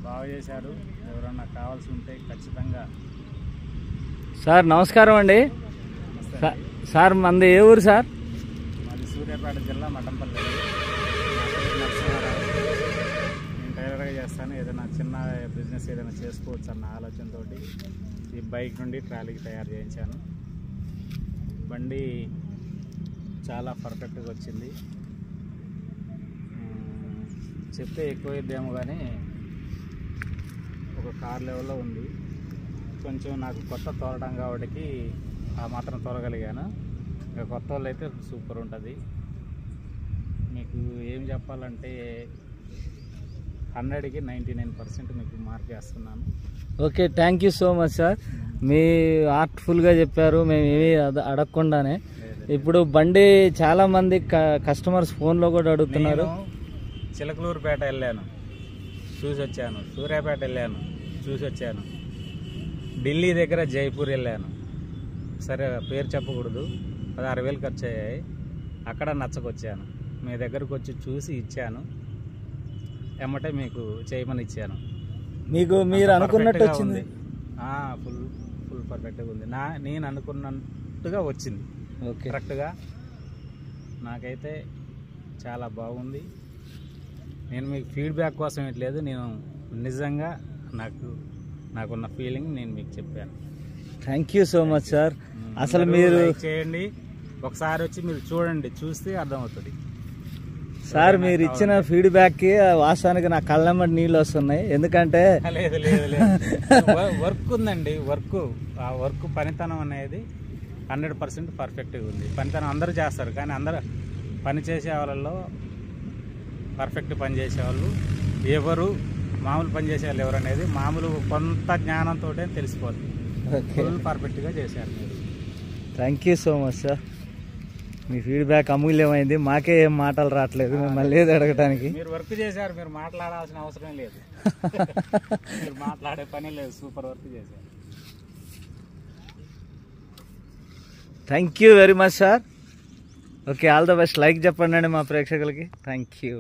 బాగా చేశారు. ఎవరన్నా కావాల్సి ఉంటే ఖచ్చితంగా. సార్ నమస్కారం అండి. సార్ మంది ఏ ఊరు సార్? మాది సూర్యాపేట జిల్లా మఠంపల్లి. నా పేరు నరసింహారావు. నేను టైలర్గా చేస్తాను. ఏదైనా చిన్న బిజినెస్ ఏదైనా చేసుకోవచ్చు అన్న ఆలోచనతో ఈ బైక్ నుండి ట్రాలీకి తయారు చేయించాను. బండి చాలా పర్ఫెక్ట్గా వచ్చింది. చెప్తే ఎక్కువైద్దేమో కానీ ఒక కార్ లెవెల్లో ఉంది. కొంచెం నాకు కొత్త తోలడం కాబట్టి ఆ మాత్రం తోలగలిగాను. ఇంకా కొత్త వాళ్ళు అయితే సూపర్ ఉంటుంది. మీకు ఏం చెప్పాలంటే 100కి 99% మీకు మార్క్ వేస్తున్నాను. Okay, thank you so much sir. మీ ఆర్ట్ఫుల్గా చెప్పారు, మేము ఏమీ అడగకుండానే. ఇప్పుడు బండి చాలా మంది కస్టమర్స్ ఫోన్లో కూడా అడుగుతున్నారు. చిలకలూరుపేట వెళ్ళాను, చూసి వచ్చాను. సూర్యాపేట వెళ్ళాను, చూసి వచ్చాను. ఢిల్లీ దగ్గర జైపూర్ వెళ్ళాను. సరే పేరు చెప్పకూడదు, 16,000 ఖర్చు అయ్యాయి. అక్కడ నచ్చకొచ్చాను. మీ దగ్గరకు వచ్చి చూసి ఇచ్చాను. ఎమ్మటే మీకు చేయమని ఇచ్చాను. మీకు మీరు అనుకున్నట్టు వచ్చింది? ఫుల్ పర్ఫెక్ట్గా ఉంది. నేను అనుకున్నట్టుగా వచ్చింది. ఓకే, కరెక్ట్గా. నాకైతే చాలా బాగుంది. నేను మీకు ఫీడ్బ్యాక్ కోసం ఇట్లేదు, నేను నిజంగా నాకున్న ఫీలింగ్ నేను మీకు చెప్పాను. Thank you so much sir. అసలు మీరు చేయండి, ఒకసారి వచ్చి మీరు చూడండి, చూస్తే అర్థమవుతుంది సార్. మీరు ఇచ్చిన ఫీడ్బ్యాక్కి వాస్తవానికి నా కళ్ళమ్మటి నీళ్ళు వస్తున్నాయి. ఎందుకంటే లేదు లేదు లేదు వర్క్ ఉందండి. ఆ వర్క్ పనితనం అనేది 100% పర్ఫెక్ట్గా ఉంది. పనితనం అందరూ చేస్తారు, కానీ అందరూ పని చేసే వాళ్ళలో పర్ఫెక్ట్ పని చేసేవాళ్ళు ఎవరు, మామూలు పని చేసేవాళ్ళు ఎవరు అనేది మామూలు కొంత జ్ఞానంతో తెలిసిపోతుంది. ఫుల్ పర్ఫెక్ట్గా చేశారు మీరు. Thank you so much sir. మీ ఫీడ్బ్యాక్ అమూల్యమైంది. మాకే ఏం మాటలు రావట్లేదు మిమ్మల్ని ఏది అడగటానికి. మీరు వర్క్ చేశారు, మీరు మాట్లాడాల్సిన అవసరం లేదు. మీరు మాట్లాడే పని లేదు, సూపర్ వర్క్ చేశారు. Thank you very much sir. Okay, all the best. Like చెప్పండి మా ప్రేక్షకులకి. Thank you.